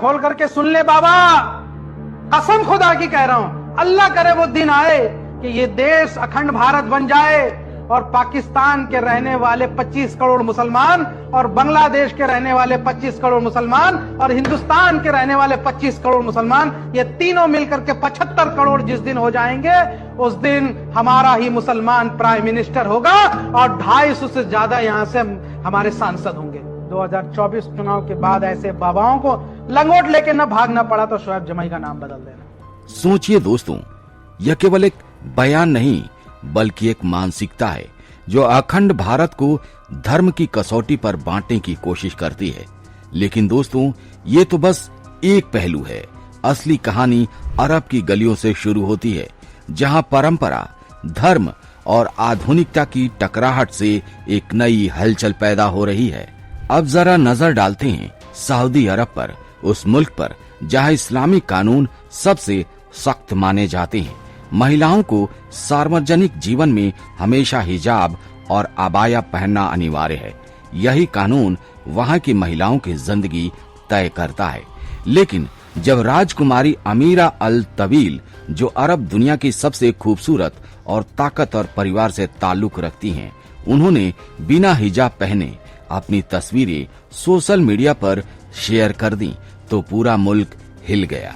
खोल करके सुन ले बाबा, कसम खुदा की कह रहा हूं, अल्लाह करे वो दिन आए कि ये देश अखंड भारत बन जाए और पाकिस्तान के रहने वाले 25 करोड़ मुसलमान और बांग्लादेश के रहने वाले 25 करोड़ मुसलमान और हिंदुस्तान के रहने वाले 25 करोड़ मुसलमान, ये तीनों मिलकर के 75 करोड़ जिस दिन हो जाएंगे, उस दिन हमारा ही मुसलमान प्राइम मिनिस्टर होगा और 250 से ज्यादा यहाँ से हमारे सांसद होंगे। 2024 चुनाव के बाद ऐसे बाबाओं को लंगोट लेके न भागना पड़ा तो शोएब जमाई का नाम बदल देना। सोचिए दोस्तों, यह केवल एक बयान नहीं बल्कि एक मानसिकता है जो अखंड भारत को धर्म की कसौटी पर बांटने की कोशिश करती है। लेकिन दोस्तों, ये तो बस एक पहलू है। असली कहानी अरब की गलियों से शुरू होती है, जहां परंपरा, धर्म और आधुनिकता की टकराहट से एक नई हलचल पैदा हो रही है। अब जरा नजर डालते हैं सऊदी अरब पर, उस मुल्क पर जहां इस्लामिक कानून सबसे सख्त माने जाते हैं। महिलाओं को सार्वजनिक जीवन में हमेशा हिजाब और अबाया पहनना अनिवार्य है। यही कानून वहां की महिलाओं की जिंदगी तय करता है। लेकिन जब राजकुमारी अमीरा अल तवील, जो अरब दुनिया की सबसे खूबसूरत और ताकतवर परिवार से ताल्लुक रखती हैं, उन्होंने बिना हिजाब पहने अपनी तस्वीरें सोशल मीडिया पर शेयर कर दी तो पूरा मुल्क हिल गया,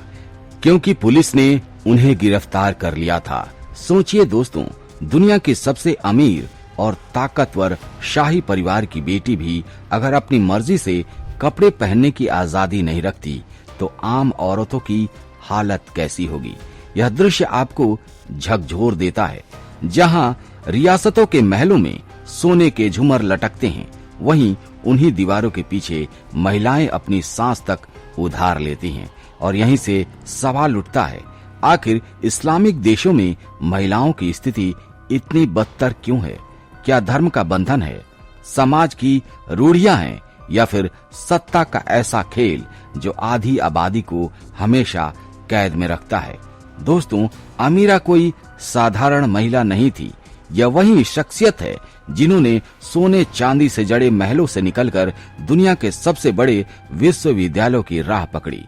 क्योंकि पुलिस ने उन्हें गिरफ्तार कर लिया था। सोचिए दोस्तों, दुनिया के सबसे अमीर और ताकतवर शाही परिवार की बेटी भी अगर अपनी मर्जी से कपड़े पहनने की आजादी नहीं रखती तो आम औरतों की हालत कैसी होगी। यह दृश्य आपको झकझोर देता है। जहां रियासतों के महलों में सोने के झूमर लटकते हैं, वहीं उन्हीं दीवारों के पीछे महिलाएं अपनी सांस तक उधार लेती हैं। और यहीं से सवाल उठता है, आखिर इस्लामिक देशों में महिलाओं की स्थिति इतनी बदतर क्यों है? क्या धर्म का बंधन है, समाज की रूढ़ियां हैं, या फिर सत्ता का ऐसा खेल जो आधी आबादी को हमेशा कैद में रखता है? दोस्तों, अमीरा कोई साधारण महिला नहीं थी। यह वही शख्सियत है जिन्होंने सोने चांदी से जड़े महलों से निकलकर दुनिया के सबसे बड़े विश्वविद्यालयों की राह पकड़ी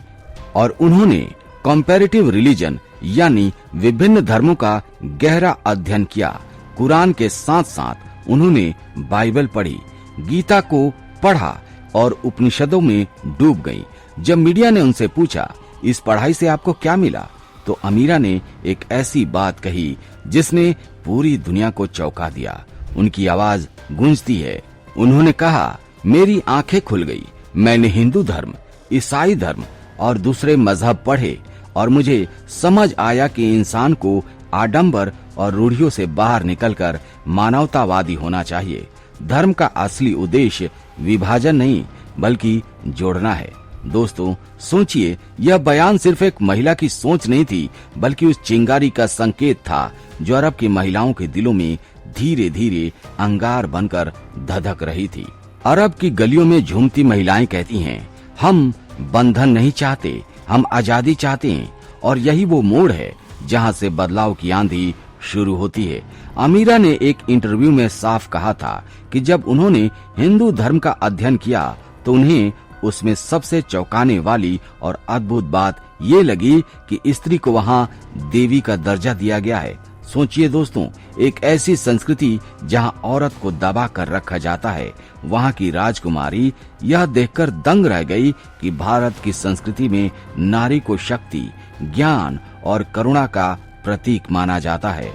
और उन्होंने कंपैरेटिव रिलीजन यानी विभिन्न धर्मों का गहरा अध्ययन किया। कुरान के साथ साथ उन्होंने बाइबल पढ़ी, गीता को पढ़ा और उपनिषदों में डूब गई। जब मीडिया ने उनसे पूछा, इस पढ़ाई से आपको क्या मिला, तो अमीरा ने एक ऐसी बात कही जिसने पूरी दुनिया को चौंका दिया। उनकी आवाज गूंजती है। उन्होंने कहा, मेरी आंखें खुल गई। मैंने हिंदू धर्म, ईसाई धर्म और दूसरे मजहब पढ़े और मुझे समझ आया कि इंसान को आडंबर और रूढ़ियों से बाहर निकलकर मानवतावादी होना चाहिए। धर्म का असली उद्देश्य विभाजन नहीं बल्कि जोड़ना है। दोस्तों, सोचिए, यह बयान सिर्फ एक महिला की सोच नहीं थी बल्कि उस चिंगारी का संकेत था जो अरब की महिलाओं के दिलों में धीरे धीरे अंगार बनकर धधक रही थी। अरब की गलियों में झूमती महिलाएं कहती हैं, हम बंधन नहीं चाहते, हम आजादी चाहते हैं। और यही वो मोड़ है जहां से बदलाव की आंधी शुरू होती है। अमीरा ने एक इंटरव्यू में साफ कहा था कि जब उन्होंने हिंदू धर्म का अध्ययन किया तो उन्हें उसमें सबसे चौंकाने वाली और अद्भुत बात ये लगी कि स्त्री को वहां देवी का दर्जा दिया गया है। सोचिए दोस्तों, एक ऐसी संस्कृति जहां औरत को दबा कर रखा जाता है, वहां की राजकुमारी यह देखकर दंग रह गई कि भारत की संस्कृति में नारी को शक्ति, ज्ञान और करुणा का प्रतीक माना जाता है।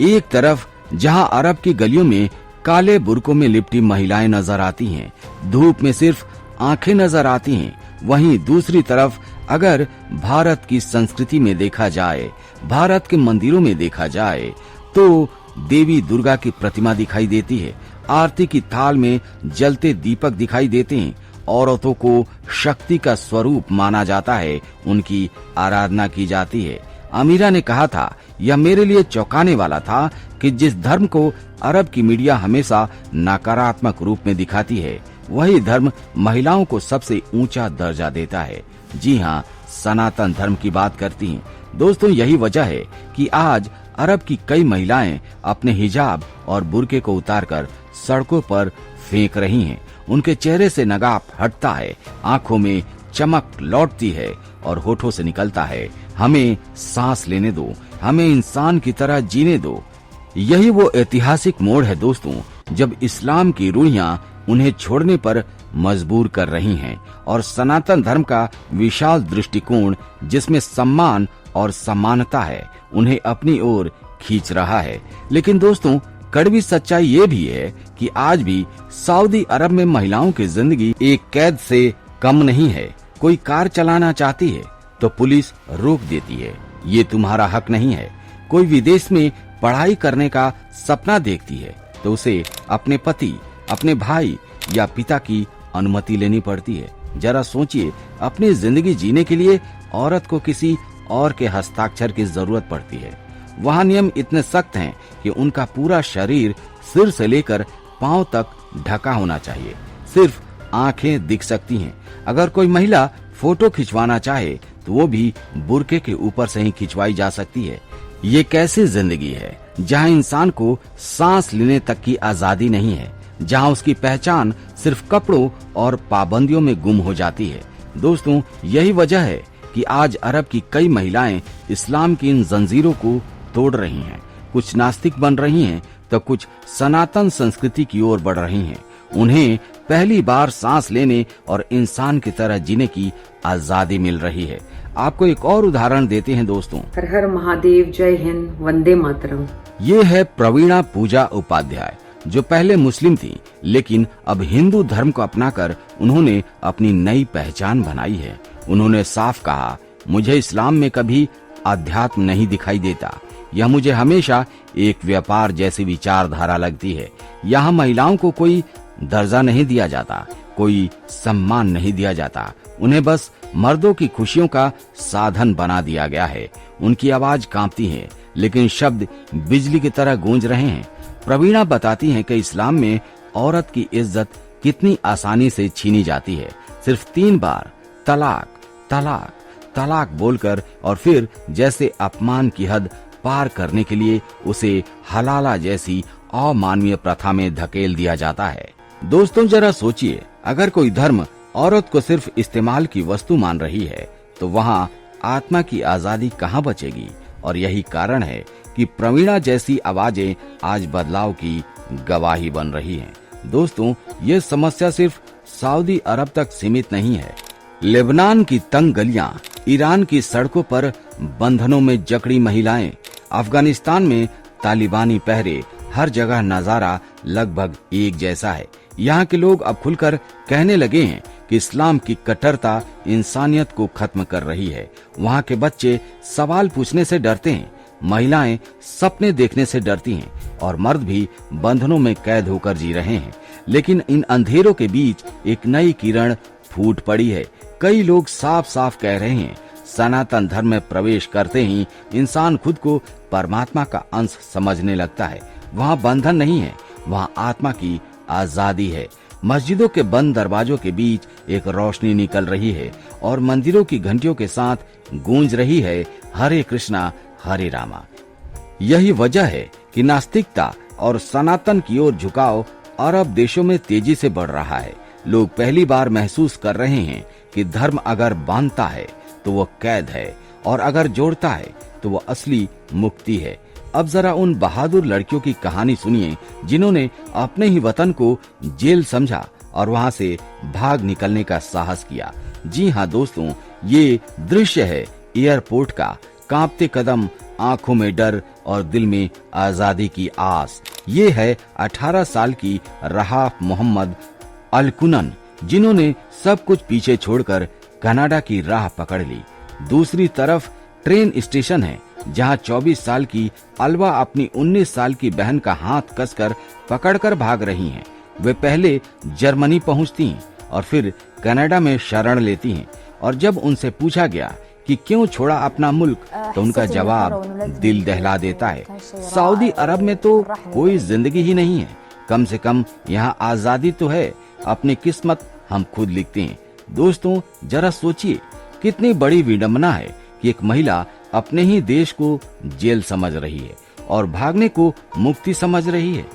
एक तरफ जहां अरब की गलियों में काले बुर्कों में लिपटी महिलाएं नजर आती हैं, धूप में सिर्फ आंखें नजर आती हैं, वहीं दूसरी तरफ अगर भारत की संस्कृति में देखा जाए, भारत के मंदिरों में देखा जाए, तो देवी दुर्गा की प्रतिमा दिखाई देती है। आरती की थाल में जलते दीपक दिखाई देते हैं। औरतों को शक्ति का स्वरूप माना जाता है, उनकी आराधना की जाती है। अमीरा ने कहा था, यह मेरे लिए चौंकाने वाला था कि जिस धर्म को अरब की मीडिया हमेशा नकारात्मक रूप में दिखाती है, वही धर्म महिलाओं को सबसे ऊंचा दर्जा देता है। जी हाँ, सनातन धर्म की बात करती हैं। दोस्तों, यही वजह है कि आज अरब की कई महिलाएं अपने हिजाब और बुर्के को उतारकर सड़कों पर फेंक रही हैं। उनके चेहरे से नकाब हटता है, आंखों में चमक लौटती है और होठों से निकलता है, हमें सांस लेने दो, हमें इंसान की तरह जीने दो। यही वो ऐतिहासिक मोड़ है दोस्तों, जब इस्लाम की रूहियां उन्हें छोड़ने पर मजबूर कर रही हैं और सनातन धर्म का विशाल दृष्टिकोण, जिसमें सम्मान और समानता है, उन्हें अपनी ओर खींच रहा है। लेकिन दोस्तों, कड़वी सच्चाई ये भी है कि आज भी सऊदी अरब में महिलाओं की जिंदगी एक कैद से कम नहीं है। कोई कार चलाना चाहती है तो पुलिस रोक देती है, ये तुम्हारा हक नहीं है। कोई विदेश में पढ़ाई करने का सपना देखती है तो उसे अपने पति, अपने भाई या पिता की अनुमति लेनी पड़ती है। जरा सोचिए, अपनी जिंदगी जीने के लिए औरत को किसी और के हस्ताक्षर की जरूरत पड़ती है। वहाँ नियम इतने सख्त हैं कि उनका पूरा शरीर सिर से लेकर पांव तक ढका होना चाहिए, सिर्फ आंखें दिख सकती हैं। अगर कोई महिला फोटो खिंचवाना चाहे तो वो भी बुर्के के ऊपर से ही खिंचवाई जा सकती है। ये कैसी जिंदगी है जहाँ इंसान को सांस लेने तक की आजादी नहीं है, जहाँ उसकी पहचान सिर्फ कपड़ों और पाबंदियों में गुम हो जाती है। दोस्तों, यही वजह है कि आज अरब की कई महिलाएं इस्लाम की इन जंजीरों को तोड़ रही हैं। कुछ नास्तिक बन रही हैं तो कुछ सनातन संस्कृति की ओर बढ़ रही हैं। उन्हें पहली बार सांस लेने और इंसान की तरह जीने की आजादी मिल रही है। आपको एक और उदाहरण देते हैं दोस्तों। हर हर महादेव, जय हिंद, वंदे मातरम। ये है प्रवीणा पूजा उपाध्याय, जो पहले मुस्लिम थी लेकिन अब हिंदू धर्म को अपनाकर उन्होंने अपनी नई पहचान बनाई है। उन्होंने साफ कहा, मुझे इस्लाम में कभी अध्यात्म नहीं दिखाई देता, यह मुझे हमेशा एक व्यापार जैसी विचारधारा लगती है। यहाँ महिलाओं को कोई दर्जा नहीं दिया जाता, कोई सम्मान नहीं दिया जाता, उन्हें बस मर्दों की खुशियों का साधन बना दिया गया है। उनकी आवाज कांपती है लेकिन शब्द बिजली की तरह गूंज रहे हैं। प्रवीणा बताती हैं कि इस्लाम में औरत की इज्जत कितनी आसानी से छीनी जाती है। सिर्फ 3 बार तलाक तलाक तलाक बोलकर और फिर जैसे अपमान की हद पार करने के लिए उसे हलाला जैसी अमानवीय प्रथा में धकेल दिया जाता है। दोस्तों, जरा सोचिए, अगर कोई धर्म औरत को सिर्फ इस्तेमाल की वस्तु मान रही है तो वहाँ आत्मा की आजादी कहाँ बचेगी। और यही कारण है कि प्रवीणा जैसी आवाजें आज बदलाव की गवाही बन रही हैं। दोस्तों, ये समस्या सिर्फ सऊदी अरब तक सीमित नहीं है। लेबनान की तंग गलियां, ईरान की सड़कों पर बंधनों में जकड़ी महिलाएं, अफगानिस्तान में तालिबानी पहरे, हर जगह नजारा लगभग एक जैसा है। यहाँ के लोग अब खुलकर कहने लगे हैं कि इस्लाम की कट्टरता इंसानियत को खत्म कर रही है। वहाँ के बच्चे सवाल पूछने से डरते हैं, महिलाएं सपने देखने से डरती हैं और मर्द भी बंधनों में कैद होकर जी रहे हैं। लेकिन इन अंधेरों के बीच एक नई किरण फूट पड़ी है। कई लोग साफ साफ कह रहे हैं, सनातन धर्म में प्रवेश करते ही इंसान खुद को परमात्मा का अंश समझने लगता है। वहाँ बंधन नहीं है, वहाँ आत्मा की आजादी है। मस्जिदों के बंद दरवाजों के बीच एक रोशनी निकल रही है और मंदिरों की घंटियों के साथ गूंज रही है, हरे कृष्णा हरे रामा। यही वजह है कि नास्तिकता और सनातन की ओर झुकाव अरब देशों में तेजी से बढ़ रहा है। लोग पहली बार महसूस कर रहे हैं कि धर्म अगर बांधता है तो वो कैद है और अगर जोड़ता है तो वो असली मुक्ति है। अब जरा उन बहादुर लड़कियों की कहानी सुनिए जिन्होंने अपने ही वतन को जेल समझा और वहां से भाग निकलने का साहस किया। जी हाँ दोस्तों, ये दृश्य है एयरपोर्ट का। कांपते कदम, आंखों में डर और दिल में आजादी की आस। ये है 18 साल की रहाफ मोहम्मद अलकुनन, जिन्होंने सब कुछ पीछे छोड़कर कनाडा की राह पकड़ ली। दूसरी तरफ ट्रेन स्टेशन है जहां 24 साल की अलवा अपनी 19 साल की बहन का हाथ कसकर पकड़कर भाग रही हैं। वे पहले जर्मनी पहुंचती हैं और फिर कनाडा में शरण लेती हैं। और जब उनसे पूछा गया कि क्यों छोड़ा अपना मुल्क, तो उनका जवाब दिल दहला देता है। सऊदी अरब में तो कोई जिंदगी ही नहीं है, कम से कम यहाँ आजादी तो है, अपनी किस्मत हम खुद लिखते हैं। दोस्तों, जरा सोचिए, कितनी बड़ी विडंबना है कि एक महिला अपने ही देश को जेल समझ रही है और भागने को मुक्ति समझ रही है।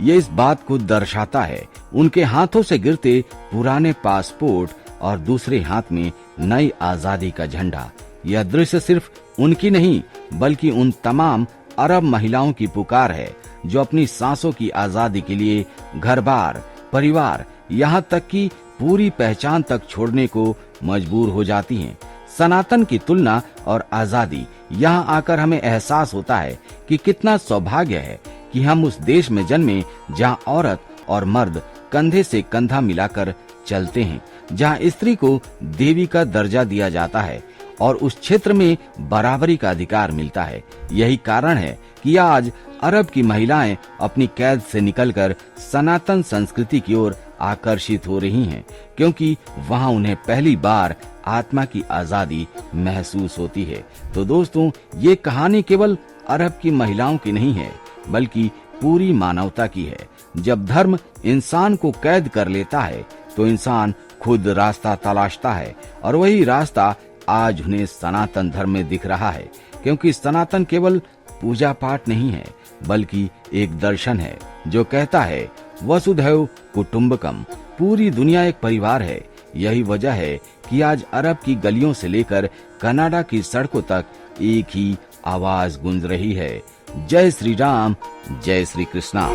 ये इस बात को दर्शाता है उनके हाथों से गिरते पुराने पासपोर्ट और दूसरे हाथ में नई आजादी का झंडा। यह दृश्य सिर्फ उनकी नहीं बल्कि उन तमाम अरब महिलाओं की पुकार है जो अपनी सांसों की आजादी के लिए घर-बार, परिवार, यहाँ तक कि पूरी पहचान तक छोड़ने को मजबूर हो जाती हैं। सनातन की तुलना और आजादी, यहाँ आकर हमें एहसास होता है कि कितना सौभाग्य है कि हम उस देश में जन्मे जहाँ औरत और मर्द कंधे से कंधा मिलाकर चलते हैं, जहाँ स्त्री को देवी का दर्जा दिया जाता है और उस क्षेत्र में बराबरी का अधिकार मिलता है। यही कारण है कि आज अरब की महिलाएं अपनी कैद से निकलकर सनातन संस्कृति की ओर आकर्षित हो रही हैं, क्योंकि वहां उन्हें पहली बार आत्मा की आजादी महसूस होती है। तो दोस्तों, ये कहानी केवल अरब की महिलाओं की नहीं है बल्कि पूरी मानवता की है। जब धर्म इंसान को कैद कर लेता है तो इंसान खुद रास्ता तलाशता है और वही रास्ता आज उन्हें सनातन धर्म में दिख रहा है, क्योंकि सनातन केवल पूजा पाठ नहीं है बल्कि एक दर्शन है जो कहता है वसुधैव कुटुंबकम, पूरी दुनिया एक परिवार है। यही वजह है कि आज अरब की गलियों से लेकर कनाडा की सड़कों तक एक ही आवाज गूंज रही है, जय श्री राम, जय श्री कृष्णा।